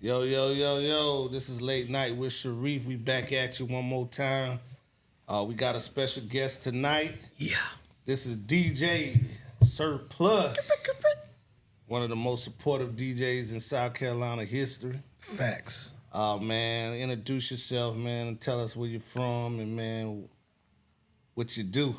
Yo, yo, yo, yo. This is Late Night with Sharif. We back at you one more time. We got a special guest tonight. Yeah. This is DJ Surplus, one of the most supportive DJs in South Carolina history. Facts. Man, introduce yourself, man, and tell us where you're from and, man, what you do.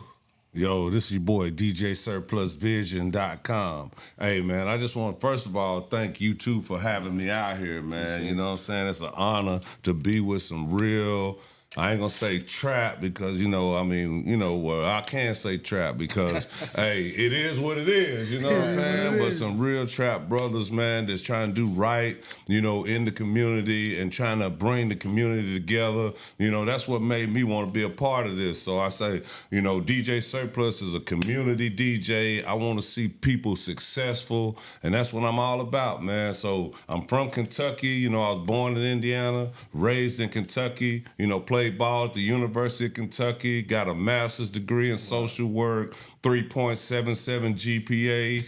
Yo, this is your boy, DJ DJSurplusVision.com. Hey, man, I just want to, first of all, thank you, too, for having me out here, man. You know what I'm saying? It's an honor to be with some real, I ain't going to say trap because, I can't say trap because, hey, it is what it is, you know what I'm saying? But some real trap brothers, man, that's trying to do right, in the community and trying to bring the community together. That's what made me want to be a part of this. So I say, DJ Surplus is a community DJ. I want to see people successful, and that's what I'm all about, man. So I'm from Kentucky. I was born in Indiana, raised in Kentucky, played ball at the University of Kentucky, got a master's degree in social work, 3.77 GPA.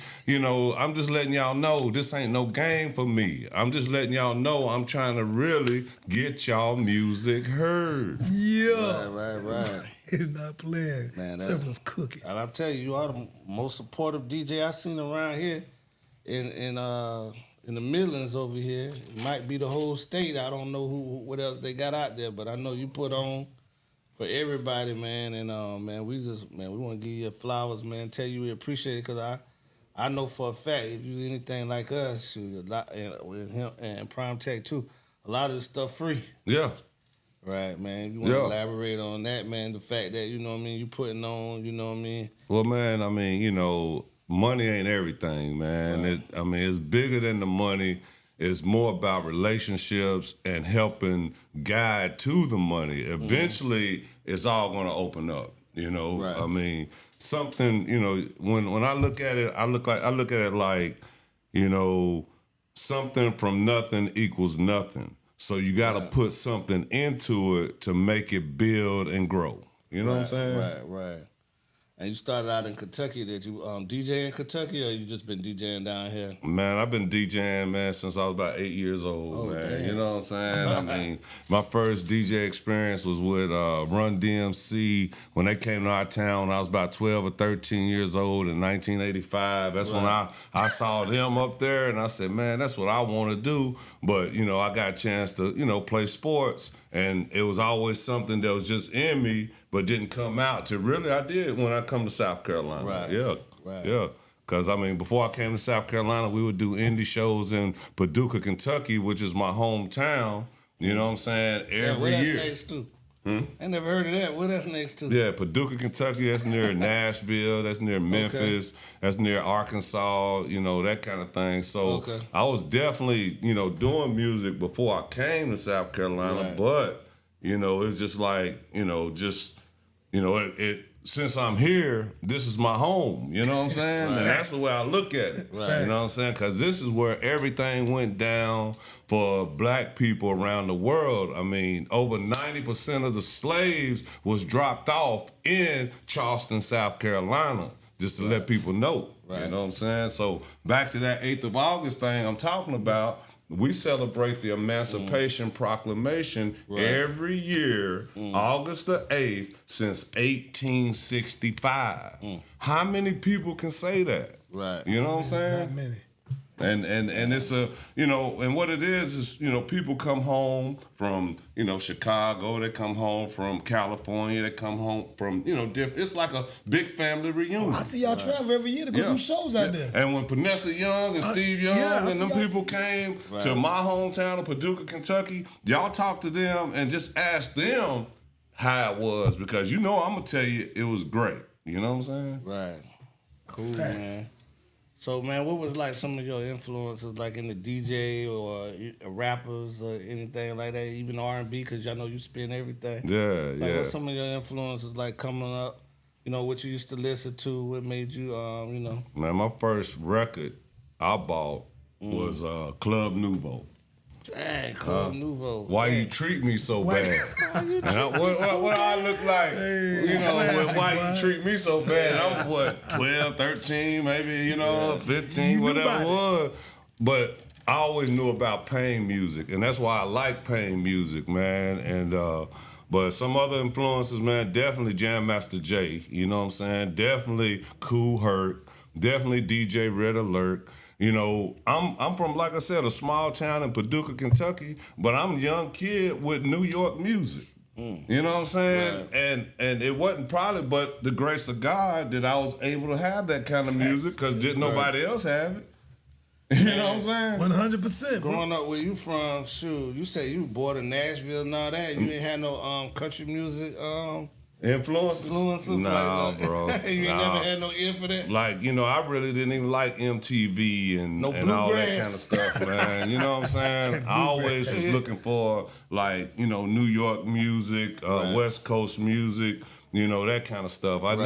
I'm just letting y'all know this ain't no game for me. I'm just letting y'all know I'm trying to really get y'all music heard. Yeah. Right. It's not playing. Man, Surplus cooking. And I'll tell you, you are the most supportive DJ I've seen around here in the Midlands over here. It might be the whole state. I don't know what else they got out there, but I know you put on for everybody, man. And man, we want to give you flowers, man. Tell you we appreciate it because I know for a fact if you anything like us, shoot, a lot, and with him and Prime Tech too, a lot of this stuff free. Yeah. Right, man. You want to elaborate on that, man? The fact that, you putting on, Well, man, money ain't everything, man. Right. It's bigger than the money. It's more about relationships and helping guide to the money. Eventually, it's all going to open up. Right. Something. When I look at it, I look at it like, something from nothing equals nothing. So you got to put something into it to make it build and grow. You know what I'm saying? Right. And you started out in Kentucky. Did you DJ in Kentucky, or you just been DJing down here? Man, I've been DJing, man, since I was about 8 years old, man. Damn. You know what I'm saying? My first DJ experience was with Run DMC when they came to our town. I was about 12 or 13 years old in 1985. That's when I saw them up there, and I said, man, that's what I want to do. But, I got a chance to, play sports, and it was always something that was just in me but didn't come out to really I did when I come to South Carolina. Right. Yeah. Because, before I came to South Carolina, we would do indie shows in Paducah, Kentucky, which is my hometown. You know what I'm saying? Every where year. That's next to? I never heard of that. Where that's next to? Yeah, Paducah, Kentucky, that's near Nashville, that's near Memphis, that's near Arkansas, that kind of thing. So I was definitely, doing music before I came to South Carolina, but, it's just like, since I'm here, this is my home. You know what I'm saying? And that's the way I look at it. Right. You know what I'm saying? Because this is where everything went down for black people around the world. Over 90% of the slaves was dropped off in Charleston, South Carolina, just to let people know. Right. You know what I'm saying? So back to that 8th of August thing I'm talking about. We celebrate the Emancipation Proclamation every year, August the 8th, since 1865. How many people can say that? Right. You know what I'm saying? Not many. And it's a, and what it is, people come home from, Chicago, they come home from California, they come home from, different, it's like a big family reunion. I see y'all travel every year to go do shows out there. And when Vanessa Young and Steve Young and them people came to my hometown of Paducah, Kentucky, y'all talk to them and just ask them how it was because I'm going to tell you it was great. You know what I'm saying? Right. Cool, man. So, man, what was like some of your influences, like in the DJ or rappers or anything like that, even R&B, because I know you spin everything. Yeah. What's some of your influences like coming up? What you used to listen to, what made you, Man, my first record I bought was Club Nouveau. Dang, Club Nouveau. Why you treat me so bad? What I look like? Why you treat me so bad? I was 12, 13, maybe, 15, whatever it was. But I always knew about pain music, and that's why I like pain music, man. And but some other influences, man, definitely Jam Master Jay. You know what I'm saying? Definitely Cool Herc. Definitely DJ Red Alert. You know, I'm from, like I said, a small town in Paducah, Kentucky, but I'm a young kid with New York music. You know what I'm saying? Right. And it wasn't probably but the grace of God that I was able to have that kind of music because didn't nobody else have it. You know what I'm saying? 100%. Growing up where you from, shoot, you say you born in Nashville and all that. You ain't had no country music influences? Nah, like, bro. You ain't never had no ear for that? Like, you know, I really didn't even like MTV and all that kind of stuff, man. You know what I'm saying? I always was looking for, like, you know, New York music, West Coast music, you know, that kind of stuff. I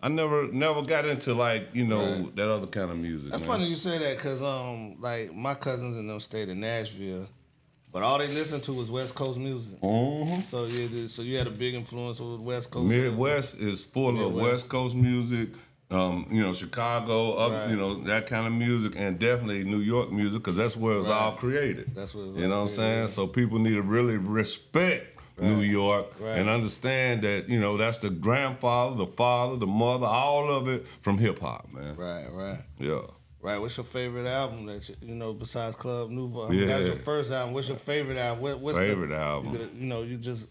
never got into, like, you know, that other kind of music. That's funny you say that because, like, my cousins in them stayed in Nashville, but all they listened to was West Coast music. Mm-hmm. So you had a big influence with West Coast. Midwest is full of West Coast music. You know, Chicago, you know, that kind of music, and definitely New York music because that's where it's all created. That's where it's you know what I'm saying? Yeah. So people need to really respect New York and understand that, you know, that's the grandfather, the father, the mother, all of it from hip hop, man. Right. Yeah. Right, what's your favorite album that you know besides Club Nouveau? Yeah. That was your first album. What's your favorite album? What's favorite album? You know, you just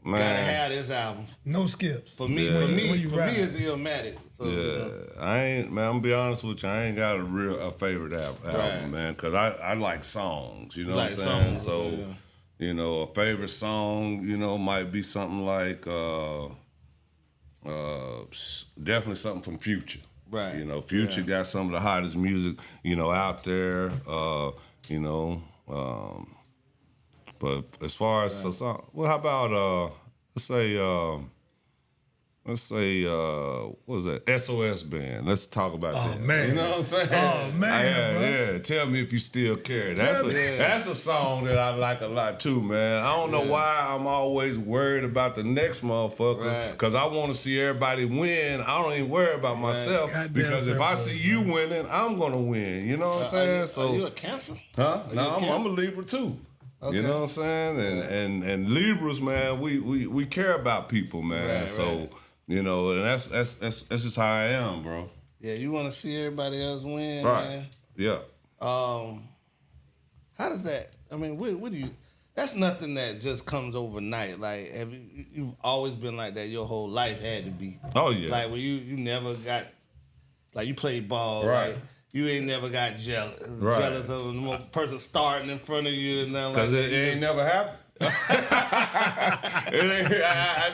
man. gotta have this album. No skips. For me, it's Illmatic. So, yeah, you know. I ain't, man. I'm gonna be honest with you. I ain't got a favorite album, man, because I like songs. You know what I'm saying? Songs, so, you know, a favorite song, you know, might be something like definitely something from Future. Right. You know, Future got some of the hottest music, you know, out there. You know, but as far as a song, well, how about let's say what was that? SOS Band. Let's talk about that. Man. You know what I'm saying? Oh man, bro. Yeah. Tell me if you still care. That's a song that I like a lot too, man. I don't know why I'm always worried about the next motherfucker because I want to see everybody win. I don't even worry about myself because if I see you winning, I'm gonna win. You know what I'm saying? Are you a Cancer? Huh? No, I'm a Libra too. Okay. You know what I'm saying? And Libras, man, we care about people, man. You know, and that's just how I am, bro. Yeah, you want to see everybody else win, man. Yeah. How does that? I mean, what do you? That's nothing that just comes overnight. Like, you've always been like that your whole life had to be. Oh yeah. Like, when you never got, like, you played ball, right? You ain't never got jealous of the person starting in front of you and nothing like that. Because it ain't never happened. I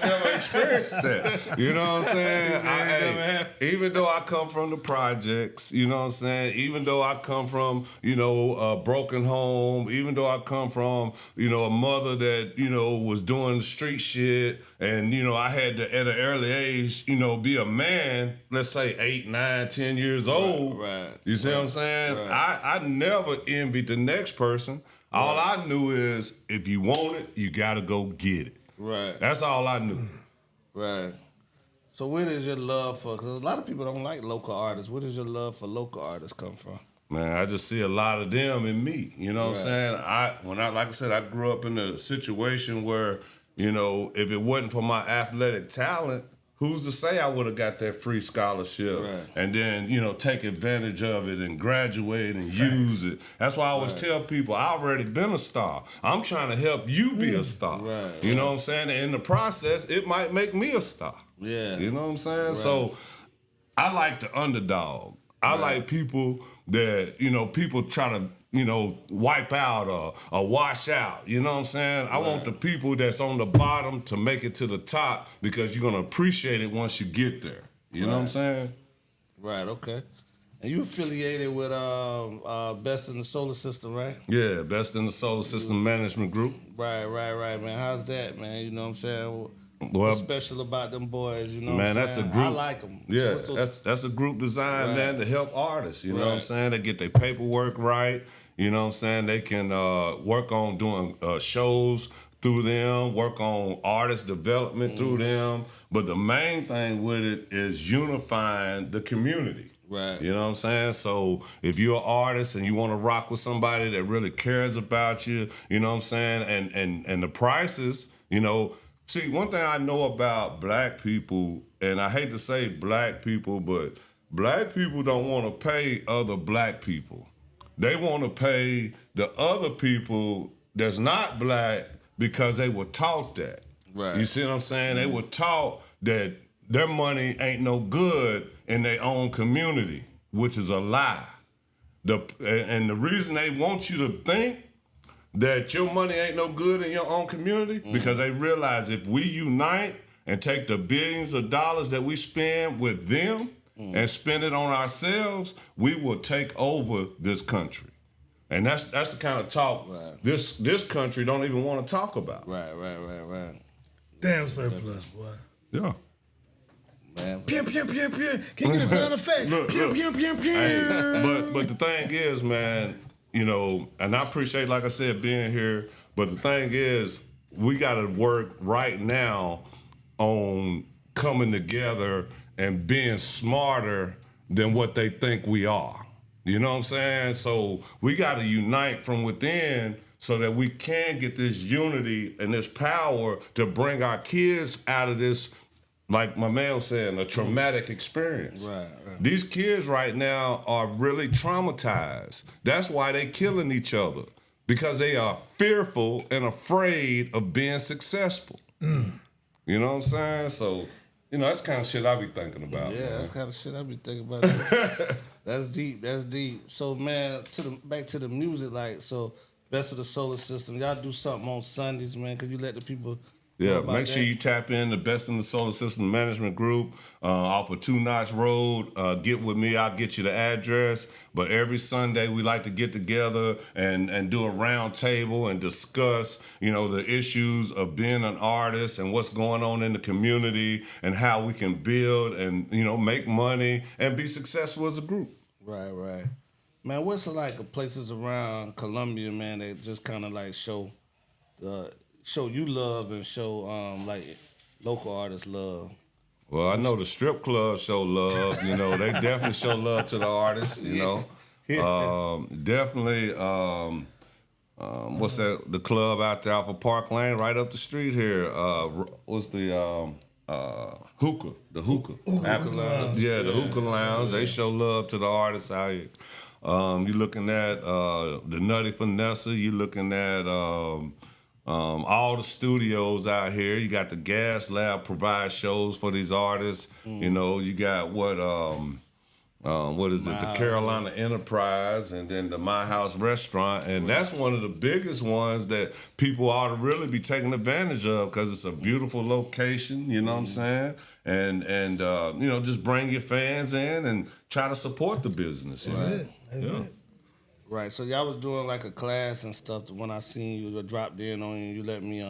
never experienced that. You know what I'm saying? Even though I come from the projects, you know what I'm saying? Even though I come from, you know, a broken home, even though I come from, you know, a mother that, you know, was doing street shit and, you know, I had to, at an early age, you know, be a man, let's say 8, 9, 10 years old. Right. You see what I'm saying? I never envied the next person. All I knew is if you want it, you got to go get it. Right. That's all I knew. Right. So where does your love for, because a lot of people don't like local artists, where does your love for local artists come from? Man, I just see a lot of them in me. You know what I'm saying? Like I said, I grew up in a situation where, you know, if it wasn't for my athletic talent, who's to say I would have got that free scholarship and then, you know, take advantage of it and graduate and use it. That's why I always tell people, I already been a star. I'm trying to help you be a star. You know what I'm saying? And in the process, it might make me a star. Yeah. You know what I'm saying? So I like the underdog. I like people that, you know, people try to, you know, wipe out or wash out. You know what I'm saying? I want the people that's on the bottom to make it to the top because you're going to appreciate it once you get there. You know what I'm saying? Right, okay. And you affiliated with Best in the Solar System, right? Yeah, Best in the Solar System Management Group. Right, man. How's that, man? You know what I'm saying? What's special about them boys, you know what I'm saying? That's a group. I like them. Yeah, that's a group designed, man, to help artists. You know what I'm saying? They get their paperwork right. You know what I'm saying? They can work on doing shows through them, work on artist development through them. But the main thing with it is unifying the community. Right. You know what I'm saying? So if you're an artist and you want to rock with somebody that really cares about you, you know what I'm saying? And the prices, you know, see, one thing I know about black people, and I hate to say black people, but black people don't want to pay other black people. They want to pay the other people that's not black because they were taught that. Right. You see what I'm saying? They were taught that their money ain't no good in their own community, which is a lie. And the reason they want you to think that your money ain't no good in your own community, because they realize if we unite and take the billions of dollars that we spend with them and spend it on ourselves, we will take over this country. And that's the kind of talk this country don't even want to talk about. Right. Damn surplus, boy. Yeah. Man. Pew, pew, pew, pew. Can you get a sound effect? Look, Pew, look. pew, pew, pew. Hey, but the thing is, man, you know, and I appreciate, like I said, being here. But the thing is, we got to work right now on coming together and being smarter than what they think we are. You know what I'm saying? So we got to unite from within so that we can get this unity and this power to bring our kids out of this, like my man was saying, a traumatic experience. Right. These kids right now are really traumatized. That's why they killing each other, because they are fearful and afraid of being successful. You know what I'm saying? So, you know, that's the kind of shit I be thinking about. Yeah, man. that's kind of shit I be thinking about. Too. That's deep. So, man, back to the music, like, so Best of the Solar System. Y'all do something on Sundays, man. Could you let the people know Yeah, about make sure that? you tap in the Best in the Solar System Management Group off of Two Notch Road. Get with me, I'll get you the address. But every Sunday we like to get together and do a round table and discuss, you know, the issues of being an artist and what's going on in the community and how we can build and, you know, make money and be successful as a group. Right. Man, what's like places around Columbia, man, that just kind of like show you love and show like local artists love? Well, I know the strip clubs show love. You know, they definitely show love to the artists. You know, definitely. What's that? The club out there off of Park Lane, right up the street here. What's the hookah? The hookah. Lounge. Yeah, the hookah lounge. They show love to the artists out here. You're looking at the Nutty Vanessa. You're looking at all the studios out here. You got the Gas Lab provide shows for these artists. You know, you got what is it? The Carolina Enterprise, and then the My House Restaurant, and that's one of the biggest ones that people ought to really be taking advantage of because it's a beautiful location. You know what I'm saying? And you know, just bring your fans in and try to support the business. That's it. Right. So y'all was doing like a class and stuff. When I seen you, I dropped in on you. You let me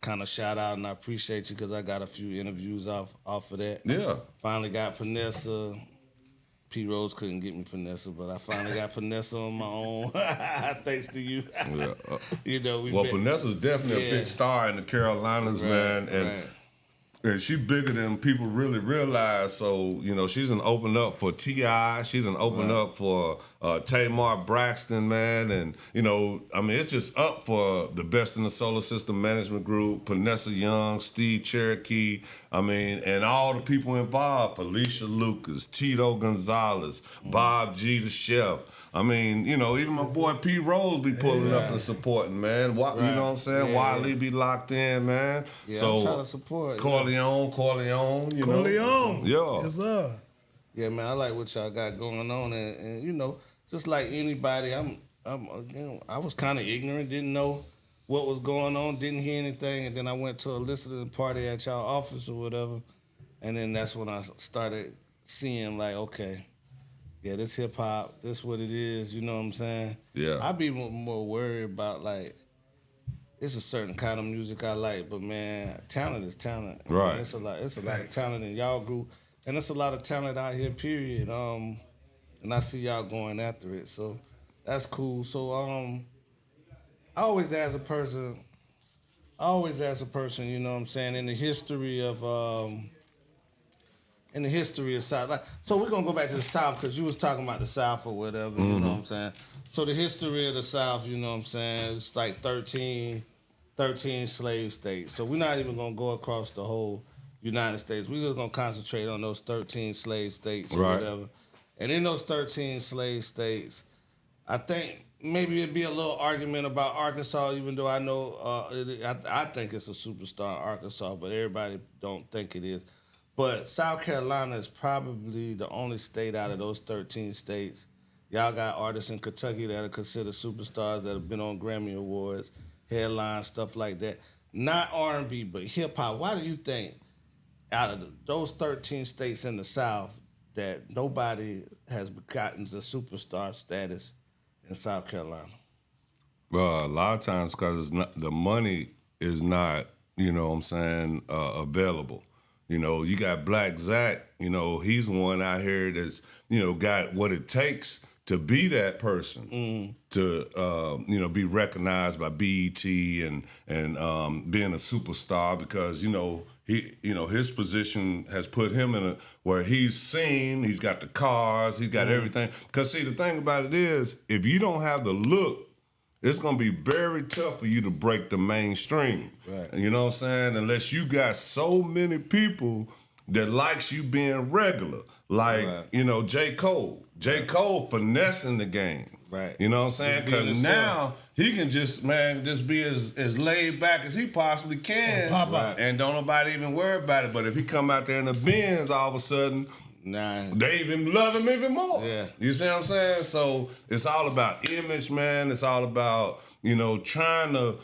kind of shout out, and I appreciate you because I got a few interviews off of that. Yeah. Finally got Panessa. P. Rose couldn't get me Panessa, but I finally got Panessa on my own. Thanks to you. Yeah. You know, Well, Panessa's definitely a big star in the Carolinas, man, and she bigger than people really realize. So, you know, she's done opened up for T.I. She's done opened up for Tamar Braxton, man. And, you know, I mean, it's just up for the Best in the Solar System Management Group, Panessa Young, Steve Cherokee, I mean, and all the people involved, Felicia Lucas, Tito Gonzalez, Bob G, the chef. I mean, you know, even my boy P. Rose be pulling up and supporting, man. You know what I'm saying? Wiley be locked in, man. Yeah, So I'm trying to support. Corleone, you know. Corleone. Yeah. Yes, sir. Yeah, man, I like what y'all got going on, and you know, just like anybody, I was kind of ignorant, didn't know what was going on, didn't hear anything, and then I went to a listening party at y'all office or whatever, and then that's when I started seeing like, okay, yeah, this hip hop, this what it is, you know what I'm saying? Yeah. I be more worried about like, it's a certain kind of music I like, but man, talent is talent. Right. And it's a lot of talent in y'all group, and it's a lot of talent out here, period. And I see y'all going after it, so that's cool. So I always ask a person, you know what I'm saying, in the history of in the history of South. Like, so we're gonna go back to the South because you was talking about the South or whatever. You know what I'm saying? So the history of the South, you know what I'm saying? It's like 13 slave states. So we're not even gonna go across the whole United States. We're just gonna concentrate on those 13 slave states or Right. whatever. And in those 13 slave states, I think maybe it'd be a little argument about Arkansas, even though I know I think it's a superstar Arkansas, but everybody don't think it is. But South Carolina is probably the only state out of those 13 states. Y'all got artists in Kentucky that are considered superstars that have been on Grammy Awards, headlines, stuff like that. Not R&B, but hip hop. Why do you think out of those 13 states in the South that nobody has gotten the superstar status in South Carolina? Well, a lot of times because the money is not, you know what I'm saying, available. You know, you got Black Zach, you know, he's one out here that's, you know, got what it takes to be that person, to, you know, be recognized by BET and being a superstar because, you know, his position has put him in where he's seen, he's got the cars, he's got everything. Because, see, the thing about it is, if you don't have the look, it's going to be very tough for you to break the mainstream. Right. You know what I'm saying? Unless you got so many people that likes you being regular. Like, Right. you know, J. Cole. J. Cole finessing the game. Right. You know what I'm saying? Just being Because himself. now he can just be as laid back as he possibly can. And pop out. And don't nobody even worry about it. But if he come out there in the Benz, all of a sudden, Nah. they even love him even more. Yeah. You see what I'm saying? So it's all about image, man. It's all about, you know, trying to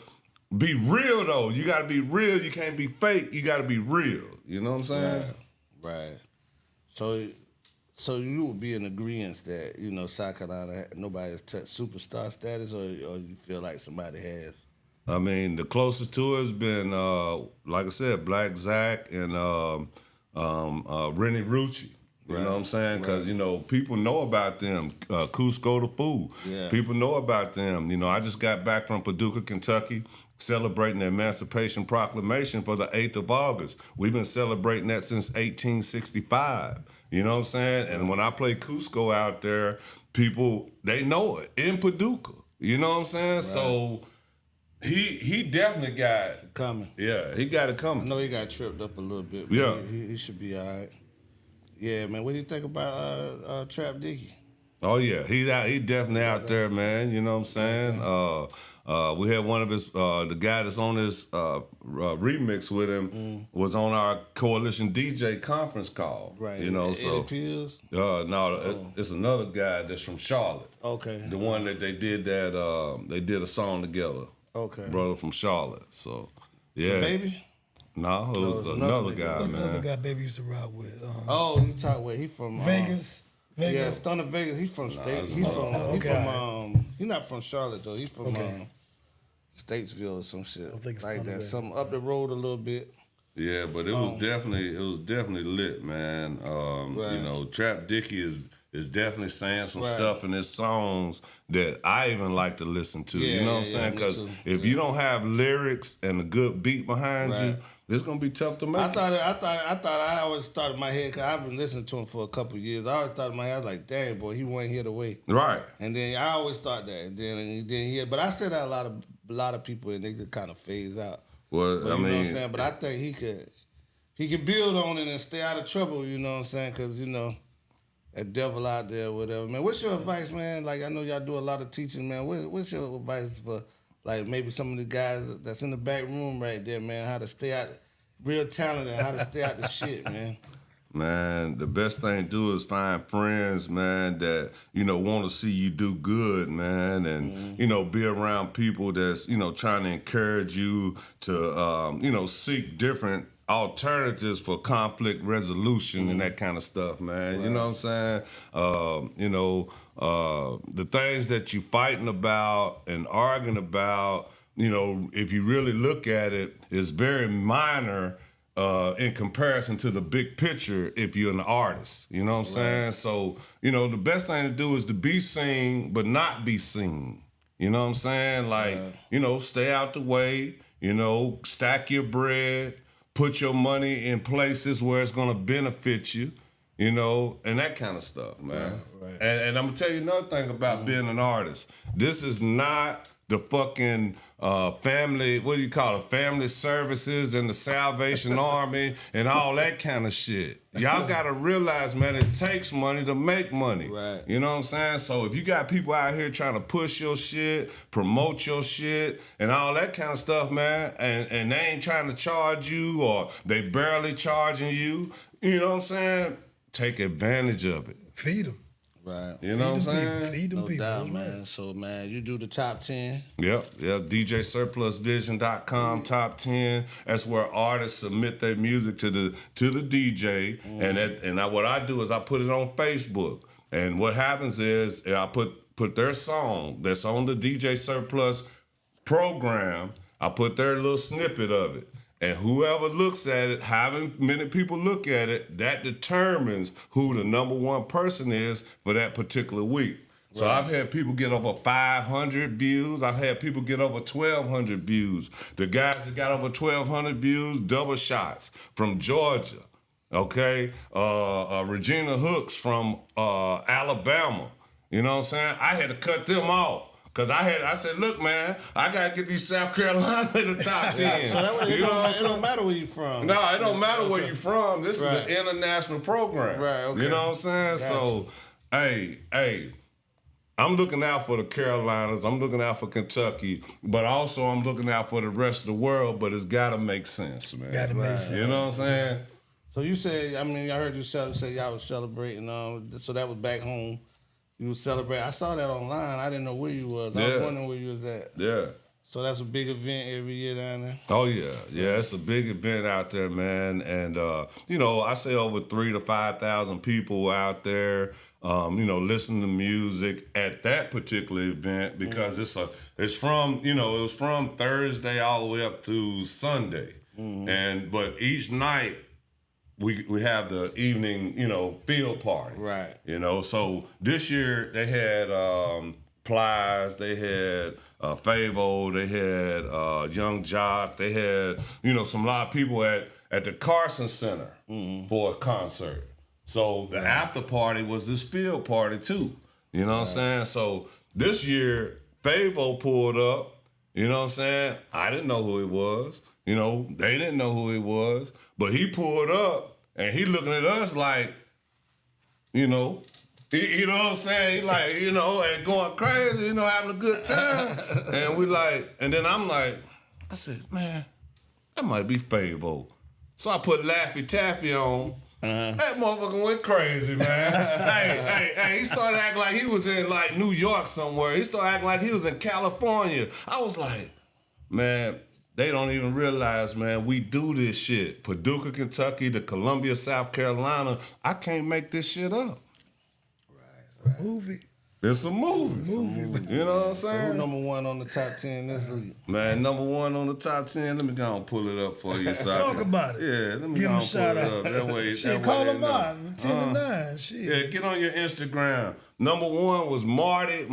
be real, though. You got to be real. You can't be fake. You got to be real. You know what I'm saying? Right. So you would be in agreement that, you know, South Carolina, nobody has touched superstar status, or you feel like somebody has? I mean, the closest to it has been, like I said, Black Zach and Rennie Rucci. You know what I'm saying? Because, you know, people know about them. Cusco the Fool. Yeah. People know about them. You know, I just got back from Paducah, Kentucky, celebrating the Emancipation Proclamation for the 8th of August. We've been celebrating that since 1865. You know what I'm saying? And when I play Cusco out there, people, they know it in Paducah. You know what I'm saying? So he definitely got Coming. Yeah, he got it I coming. know he got tripped up a little bit, but Yeah. he should be all right. Yeah, man. What do you think about Trap Dicky? Oh yeah, he's out. He definitely out there, man. You know what I'm saying? We had one of his, the guy that's on this remix with him was on our Coalition DJ conference call. Right. You know, Eddie so Pills? no, it's another guy that's from Charlotte. Okay. The one that they did they did a song together. Okay. Brother from Charlotte. So yeah. Baby? No, it was it's another another guy, What's the other man. guy Baby used to rock with? Oh, you talk where he from? Vegas. Yeah, Stunner Vegas. He's from State. it's He's another- from he's not from Charlotte though. He's from Okay. Statesville or some shit think it's like Stunner that. Vegas. Some up the road a little bit. Yeah, but it was definitely lit, man. Right. You know, Trap Dicky is definitely saying some Right. stuff in his songs that I even like to listen to. Yeah, you know what I'm yeah, saying? me Because too. if you don't have lyrics and a good beat behind you, Right. it's gonna be tough to make. I always thought in my head, cause I've been listening to him for a couple of years. I always thought in my head, I was like, dang boy, he went here to wait. Right. And then I always thought that, and then he but I said that a lot of people, and they could kind of phase out. Well, But I you know what I'm mean, saying? But I think he could build on it and stay out of trouble, you know what I'm saying? Because, you know, that devil out there or whatever. Man, what's your advice, man? Like, I know y'all do a lot of teaching, man. What's your advice for, like, maybe some of the guys that's in the back room right there, man, how to stay out, real talent, and how to stay out the shit, man? Man, the best thing to do is find friends, man, that, you know, want to see you do good, man, and, you know, be around people that's, you know, trying to encourage you to, you know, seek different alternatives for conflict resolution and that kind of stuff, man. You know what I'm saying? You know, the things that you fighting about and arguing about, you know, if you really look at it, is very minor in comparison to the big picture if you're an artist. You know what I'm saying? So, you know, the best thing to do is to be seen but not be seen. You know what I'm saying? Like, you know, stay out the way, you know, stack your bread, put your money in places where it's gonna benefit you, you know, and that kind of stuff, man. Right. And I'm gonna tell you another thing about being an artist. This is not the fucking family, what do you call it? Family services and the Salvation Army and all that kind of shit. Y'all gotta realize, man, it takes money to make money. Right. You know what I'm saying? So if you got people out here trying to push your shit, promote your shit, and all that kind of stuff, man, and they ain't trying to charge you or they barely charging you, you know what I'm saying? Take advantage of it. Feed them. Right. You know what I'm saying? Feed them No people. doubt, That's man. right. So, man, you do the top 10. Yep. DJSurplusVision.com top 10. That's where artists submit their music to the DJ, and what I do is I put it on Facebook. And what happens is I put their song that's on the DJ Surplus program. I put their little snippet of it. And whoever looks at it, however many people look at it, that determines who the number one person is for that particular week. So I've had people get over 500 views. I've had people get over 1,200 views. The guys that got over 1,200 views, double shots from Georgia. Okay, Regina Hooks from Alabama. You know what I'm saying? I had to cut them off. Cause I said, look, man, I gotta get these South Carolina in the top 10. So that way, You know what I'm it saying? don't matter where you from. No, it don't matter where you're from. This Right. is an international program. Right, okay. You know what I'm saying? Gotcha. So, hey, I'm looking out for the Carolinas. I'm looking out for Kentucky, but also I'm looking out for the rest of the world. But it's gotta make sense, man. Gotta make sense. You know what I'm saying? So you said, I mean, I heard you say y'all was celebrating. So that was back home. You was celebrating. I saw that online. I didn't know where you was. I was Yeah. wondering where you was at. Yeah. So that's a big event every year down there. Oh yeah, it's a big event out there, man, and you know, I say over 3,000 to 5,000 people out there, you know, listening to music at that particular event because it was from Thursday all the way up to Sunday, but each night we have the evening, you know, field party, Right. You know, so this year they had Plies, they had Favo, they had Young Jock, they had, you know, a lot of people at the Carson Center for a concert. So the after party was this field party too. You know what I'm saying? So this year, Favo pulled up, you know what I'm saying? I didn't know who he was. You know, they didn't know who he was. But he pulled up and he looking at us like, you know, you know what I'm saying? He like, you know, and going crazy, you know, having a good time. And we like, and then I'm like, I said, man, that might be Favo. So I put Laffy Taffy on. That motherfucker went crazy, man. hey, he started acting like he was in like New York somewhere. He started acting like he was in California. I was like, man, they don't even realize, man, we do this shit. Paducah, Kentucky, to Columbia, South Carolina. I can't make this shit up. Right. Movie. It's a movie. You know what I'm So saying? who number one on the top 10 this week? Man, number one on the top 10. Let me go and pull it up for you. So Talk about it. Yeah, let me Give go him a and pull shout it out. up. That way, Shit, that call way him they know. out. 10 to 9. Shit. Yeah, get on your Instagram. Number one was Marty.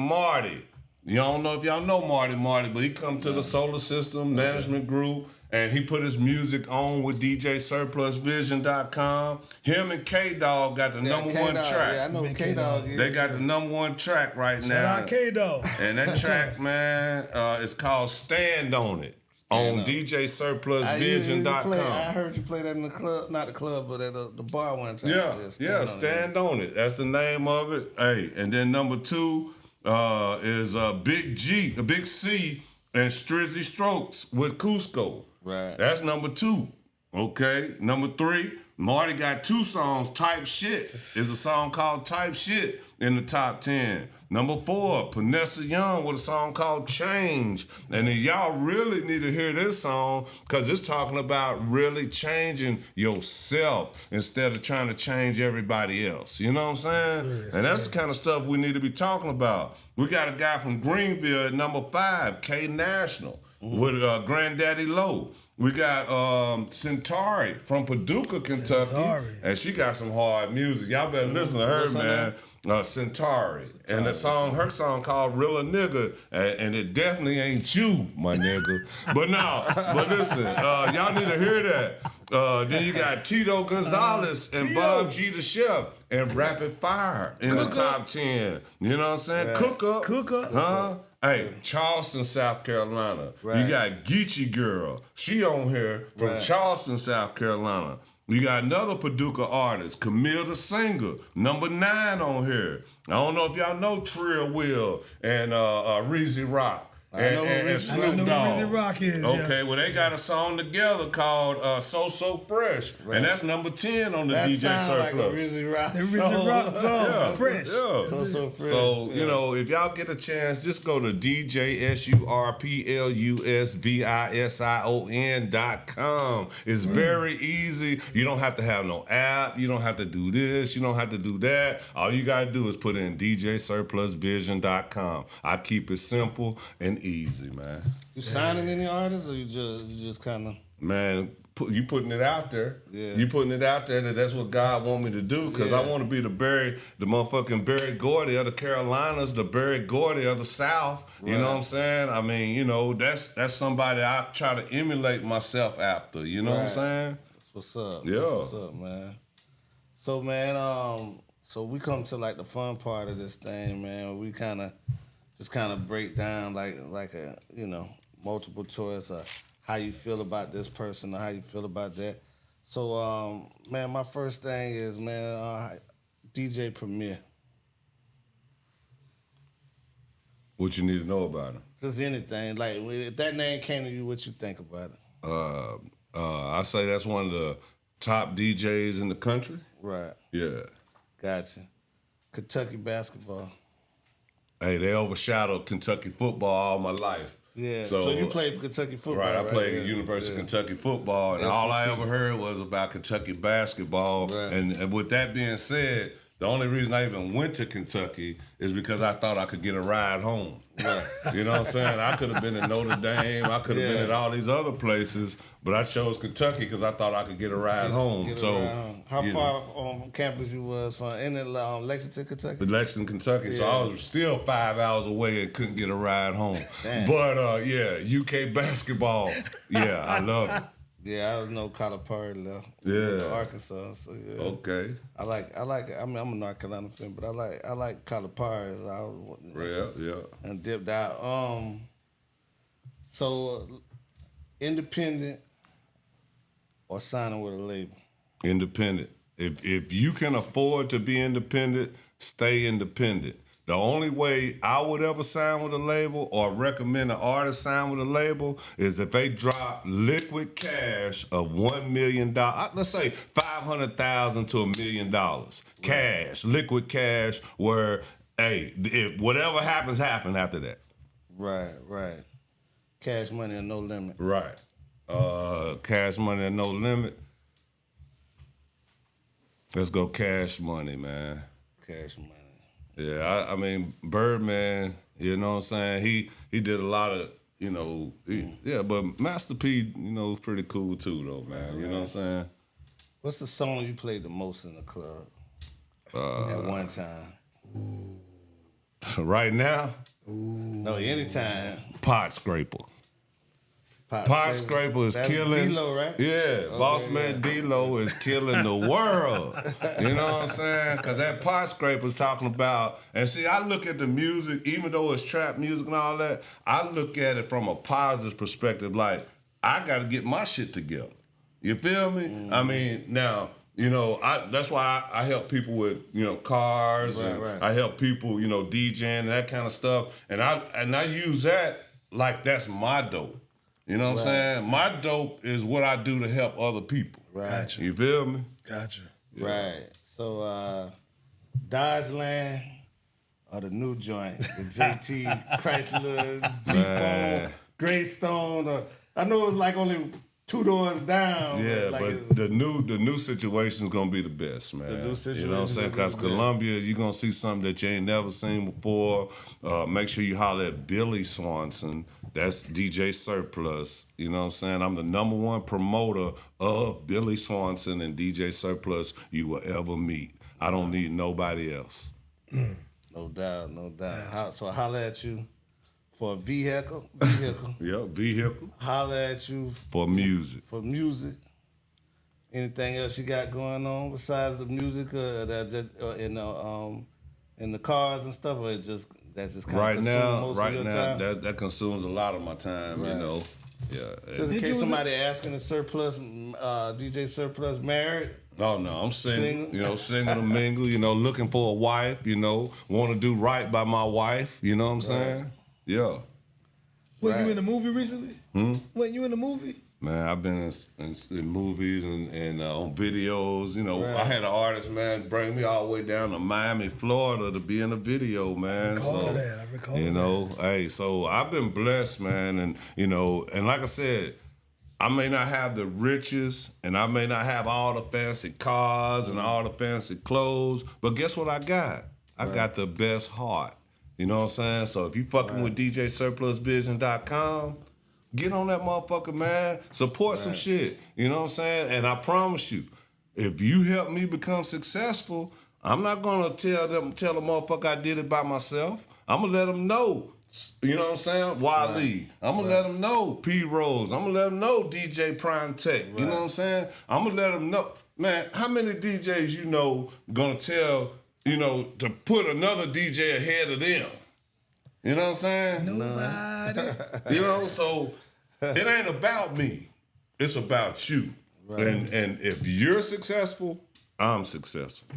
You don't know if y'all know Marty, but he come to the Solar System Management Group, and he put his music on with DJSurplusVision.com. Him and K-Dog got the number one track. Yeah, I know K-Dog. They got the number one track right now. Shout out K-Dog. And that track, man, is called Stand On It on DJSurplusVision.com. I heard you play that in the club, not the club, but at the bar one time. Yeah, Stand On It. That's the name of it. Hey, and then number two is Big C, and Strizzy Strokes with Cusco. Right. That's number two. Okay. Number three, Marty got two songs. Type Shit is a song called Type Shit in the top 10. Number four, Panessa Young with a song called Change. And then y'all really need to hear this song because it's talking about really changing yourself instead of trying to change everybody else. You know what I'm saying? Serious, And that's the kind of stuff we need to be talking about. We got a guy from Greenville at number 5, K National, with Granddaddy Low. We got Centauri from Paducah, Kentucky. Centauri. And she got some hard music. Y'all better listen to her, What's her man. Centauri. And her song called Real a Nigga. And it definitely ain't you, my nigga. But listen, y'all need to hear that. Then you got Tito Gonzalez and Tito. Bob G the Chef and Rapid Fire in the top 10. You know what I'm saying? Right. Cook Up. Cook Up. Huh? Hey, Charleston, South Carolina. Right. You got Geechee Girl. She on here from Right. Charleston, South Carolina. You got another Paducah artist, Camille the Singer, number 9 on here. I don't know if y'all know Trill Will and Reezy Rock. And, know who and, and Reezy- I know Snoop who Dogg. Reezy Rock is, Okay, yeah. well they got a song together called So Fresh, and that's number 10 on the That DJ sound like a Surplus. Rizzy Rock The song. Rizzy Rock song, Yeah, fresh. yeah. So fresh. So, you know, if y'all get a chance, just go to DJSURPLUSVISION.com. It's very easy. You don't have to have no app. You don't have to do this. You don't have to do that. All you got to do is put in DJSurplusVision.com. I keep it simple and easy, man. You signing any artists, or you just kind of? Man, you putting it out there. Yeah. You putting it out there that's what God want me to do, because I want to be the motherfucking Barry Gordy of the Carolinas, the Barry Gordy of the South. You know what I'm saying? I mean, you know, that's somebody I try to emulate myself after. You know what I'm saying? That's what's up. Yeah. That's what's up, man. So man, so we come to like the fun part of this thing, man. We kind of break down like a multiple choice of how you feel about this person or how you feel about that. So man, my first thing is, man, DJ Premier. What you need to know about him? Just anything. Like if that name came to you, what you think about it? I say that's one of the top DJs in the country. Right. Yeah. Gotcha. Kentucky basketball. Hey, they overshadowed Kentucky football all my life. Yeah. So you played Kentucky football, Right, I right? played Yeah. University of Kentucky football, and all I SEC. ever heard was about Kentucky basketball. Right. And with that being said, the only reason I even went to Kentucky is because I thought I could get a ride home. Right. You know what I'm saying? I could have been in Notre Dame, I could have been Yeah. at all these other places, but I chose Kentucky because I thought I could get a ride home. Get So, around. How you far know, on campus you was from? In Lexington, Kentucky? Lexington, Kentucky. So I was still 5 hours away and couldn't get a ride home. Damn. But yeah, UK basketball, yeah, I love it. Yeah, I was no Calipari left. Yeah. Went to Arkansas. So yeah. Okay. I like. I mean, I'm a North Carolina fan, but I like Calipari. I was Yeah. and dipped out. So independent or signing with a label? Independent. If you can afford to be independent, stay independent. The only way I would ever sign with a label or recommend an artist sign with a label is if they drop liquid cash of $1 million. Let's say $500,000 to $1 million. Cash, liquid cash, where, hey, if whatever happens after that. Right. Cash money and no limit. Right. Cash money and no limit. Let's go cash money, man. Cash money. Yeah, I mean, Birdman, you know what I'm saying? He did a lot of, but Master P, was pretty cool too, though, man. You know what I'm saying? What's the song you played the most in the club at one time? Right now, No, anytime. Pot Scraper. Pot Scraper is That's killing. D-Lo, right? Yeah, Boss Man D-Lo is killing the world. You know what I'm saying? Because that Pot Scraper is talking about, and see, I look at the music, even though it's trap music and all that, I look at it from a positive perspective, like, I got to get my shit together. You feel me? I mean, now, that's why I help people with, cars, and Right. I help people, DJing and that kind of stuff, and I use that like that's my dope. You know what I'm saying? My dope is what I do to help other people. Right. Gotcha. You feel me? Gotcha. Right. So Dodgeland or the new joint, the JT Chrysler Jeep Greystone. I know it's like only 2 doors down. Yeah, like but the new situation's gonna be the best, man. The new You know what I'm situation's saying? gonna be Because the best. Columbia, you're gonna see something that you ain't never seen before. Make sure you holler at Billy Swanson. That's DJ Surplus. You know what I'm saying? I'm the #1 promoter of Billy Swanson and DJ Surplus you will ever meet. I don't need nobody else. No doubt. So holler at you for a vehicle. Yep, vehicle Holler at you for music. for music. Anything else you got going on besides the music, that just in the cars and stuff, or it just that just kind Right of now, most right of your now, time? that consumes a lot of my time. You Right. know, yeah. Just in Did case you- somebody asking, is Surplus DJ Surplus married? Oh no, I'm single. Single? You know, single to mingle. You know, looking for a wife. You know, want to do right by my wife. You know what I'm saying? Yeah. When you Right. in the movie recently? When you in the movie? Man, I've been in movies and on videos. You know, Right. I had an artist, man, bring me all the way down to Miami, Florida to be in a video, man. I recall you that. know, hey, so I've been blessed, man, and you know, and like I said, I may not have the riches, and I may not have all the fancy cars and all the fancy clothes, but guess what I got? I got the best heart. You know what I'm saying? So if you fucking with DJSurplusVision.com, get on that motherfucker, man. Support some shit. You know what I'm saying? And I promise you, if you help me become successful, I'm not gonna tell a motherfucker I did it by myself. I'm gonna let them know. You know what I'm saying? Wale. I'm gonna let them know P Rose. I'm gonna let them know DJ Prime Tech. You know what I'm saying? I'm gonna let them know. Man, how many DJs you know gonna tell, you know, to put another DJ ahead of them? You know what I'm saying? Nobody. You know, so it ain't about me. It's about you. Right. And if you're successful, I'm successful.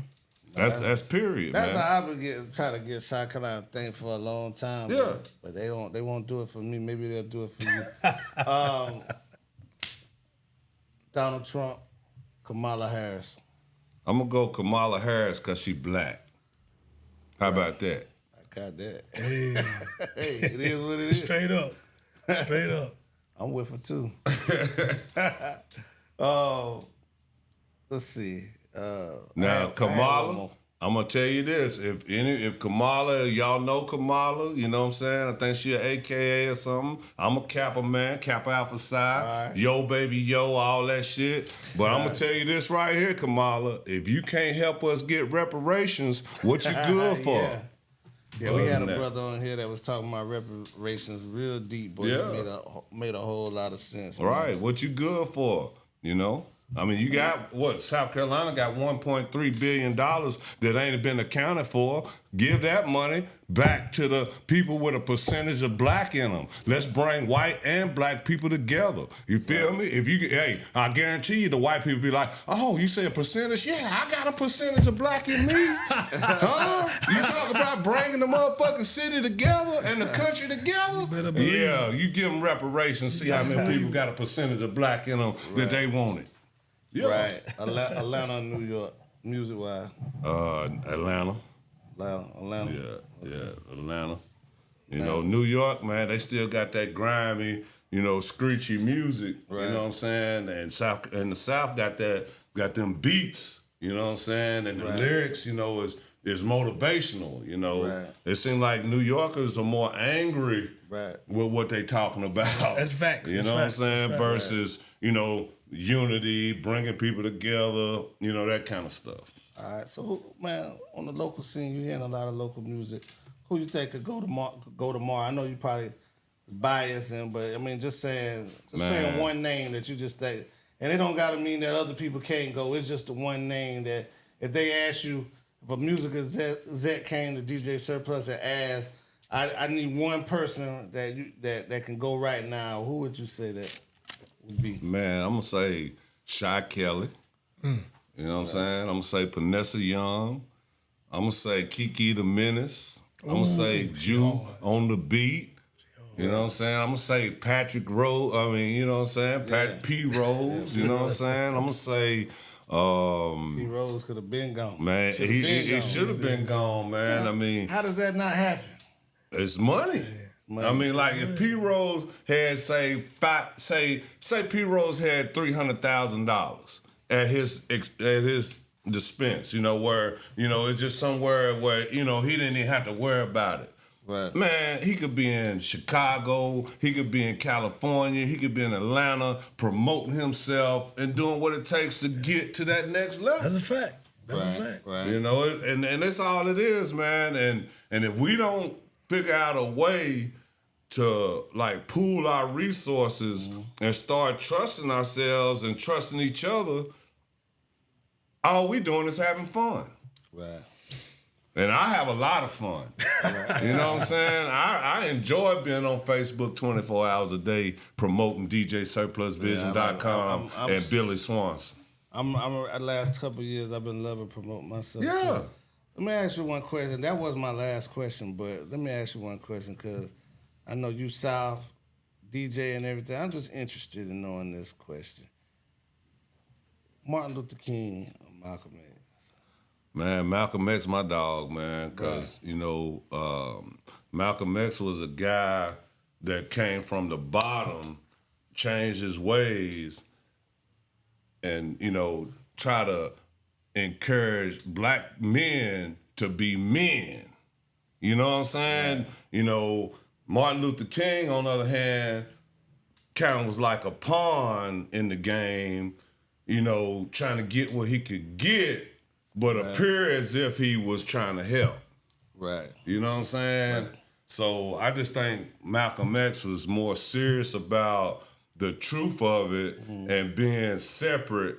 That's period, That's man. how I've been trying to get South Carolina thing for a long time. Yeah. But they won't do it for me. Maybe they'll do it for you. Donald Trump, Kamala Harris. I'm gonna go Kamala Harris because she black. How about that? I got that. Hey, Hey, it is what it is. straight up. Straight up. I'm with her too. Let's see. Now, I Kamala, had one I'm gonna tell you this: if Kamala, y'all know Kamala, you know what I'm saying? I think she an AKA or something. I'm a Kappa man, Kappa Alpha Psi, right. yo baby yo, all that shit. But I'm gonna tell you this right here, Kamala: if you can't help us get reparations, what you good for? Yeah, we had a Other than that. brother on here that was talking about reparations real deep, but Yeah. it made a whole lot of sense. man. Right, what you good for? You know. I mean, you got what? South Carolina got $1.3 billion that ain't been accounted for. Give that money back to the people with a percentage of black in them. Let's bring white and black people together. You feel me? If you, hey, I guarantee you, the white people be like, "Oh, you say a percentage? Yeah, I got a percentage of black in me." Huh? You talk about bringing the motherfucking city together and the country together? better believe Yeah, you give them reparations. See how many people got a percentage of black in them that they wanted. Yeah. Right. Atlanta, New York, music wise. Atlanta. Atlanta. Yeah, Atlanta. You know, New York, man, they still got that grimy, you know, screechy music. Right. You know what I'm saying? And the South got them beats, you know what I'm saying? And the lyrics, you know, is motivational, you know. Right. It seems like New Yorkers are more angry Right. with what they talking about. That's facts. You That's know facts. what I'm saying? That's facts. Versus, you know, unity, bringing people together, you know, that kind of stuff. All right. So, man, on the local scene, you hearing a lot of local music. Who you think could go tomorrow? I know you probably biased, but I mean, just saying one name that you just think, and it don't gotta mean that other people can't go. It's just the one name that if they ask you, if a music exec came to DJ Surplus and asked, I need one person that can go right now. Who would you say that would be? Man, I'm gonna say Shy Kelly. You know what I'm saying? I'm gonna say Panessa Young. I'm gonna say Kiki the Menace. I'm gonna say Jew on the beat. You know what I'm saying? I'm gonna say Patrick Rose. I mean, you know what I'm saying? P. Rose. You know what I'm saying? I'm gonna say, P. Rose could have been gone. man, Should've he been gone. should have been gone, man. I mean, How does that not happen? it's money. I mean, like if P. Rose had say P. Rose had $300,000 at his dispense, you know, where you know it's just somewhere where you know he didn't even have to worry about it. Right. Man, he could be in Chicago, he could be in California, he could be in Atlanta, promoting himself and doing what it takes to get to that next level. That's a fact. That's a fact. Right. You know, and that's all it is, man. And if we don't figure out a way to like pool our resources and start trusting ourselves and trusting each other, all we doing is having fun. Right. And I have a lot of fun. You know what I'm saying? I enjoy being on Facebook 24 hours a day promoting DJSurplusVision.com and Billy Swanson. The last couple of years, I've been loving promoting myself. Yeah. Too. Let me ask you one question. That was my last question, but let me ask you one question because I know you South, DJ and everything. I'm just interested in knowing this question. Martin Luther King or Malcolm X? Man, Malcolm X, my dog, man, because, Malcolm X was a guy that came from the bottom, changed his ways, and, try to encourage black men to be men. You know what I'm saying? Right. Martin Luther King, on the other hand, kind of was like a pawn in the game, trying to get what he could get, but appear as if he was trying to help. Right. You know what I'm saying? Right. So I just think Malcolm X was more serious about the truth of it and being separate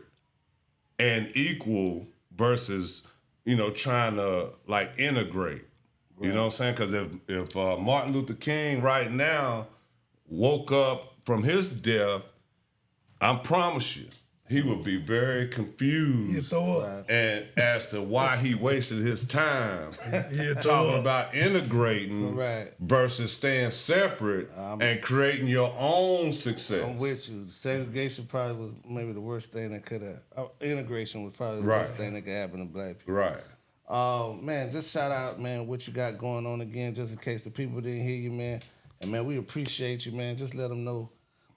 and equal versus, trying to integrate. Right. You know what I'm saying? Because if Martin Luther King right now woke up from his death, I promise you, he would be very confused and as to why he wasted his time talking about integrating versus staying separate and creating your own success. I'm with you. Segregation probably was maybe the worst thing that could have. Integration was probably the worst thing that could happen to black people. Right. Man, just shout out, man, what you got going on again, just in case the people didn't hear you, man. And man, we appreciate you, man. Just let them know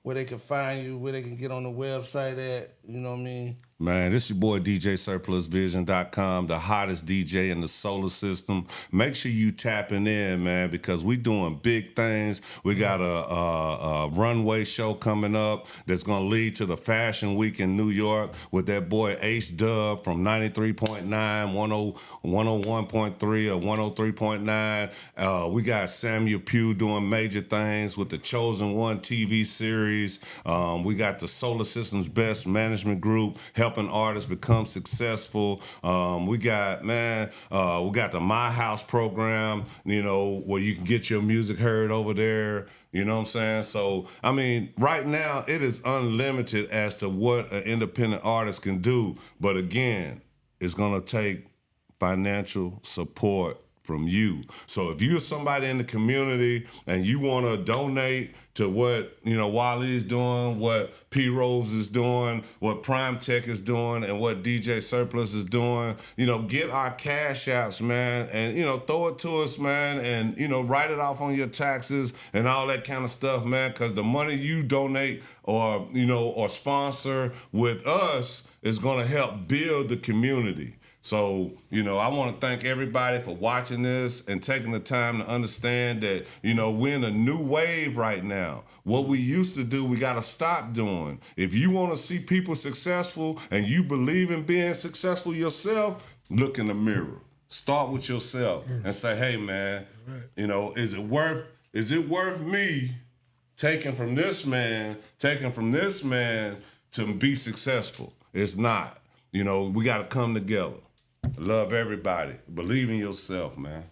where they can find you, where they can get on the website at, you know what I mean? Man, this your boy DJSurplusVision.com, the hottest DJ in the solar system. Make sure you tapping in, man, because we doing big things. We got a runway show coming up that's going to lead to the Fashion Week in New York with that boy H-Dub from 93.9, 101.3 or 103.9. We got Samuel Pugh doing major things with the Chosen One TV series. We got the Solar System's Best Management Group helping artists become successful. We got the My House program, where you can get your music heard over there. You know what I'm saying? So, I mean, right now it is unlimited as to what an independent artist can do. But again, it's going to take financial support from you. So if you're somebody in the community and you want to donate to what, Wale's doing, what P. Rose is doing, what Prime Tech is doing, and what DJ Surplus is doing, get our cash apps, man, and, throw it to us, man, and, write it off on your taxes and all that kind of stuff, man, because the money you donate or, or sponsor with us is going to help build the community. So, I want to thank everybody for watching this and taking the time to understand that, we're in a new wave right now. What we used to do, we got to stop doing. If you want to see people successful and you believe in being successful yourself, look in the mirror. Start with yourself and say, hey, man, is it worth me taking from this man to be successful? It's not. We got to come together. Love everybody. Believe in yourself, man.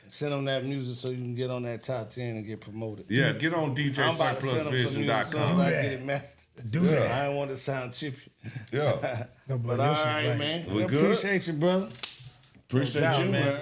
Send them that music so you can get on that top 10 and get promoted. Yeah, get on DJSurplusVision.com. Do that. I don't want to sound chippy. Yeah. But all right, man. We good? Appreciate you, brother. Appreciate you, man.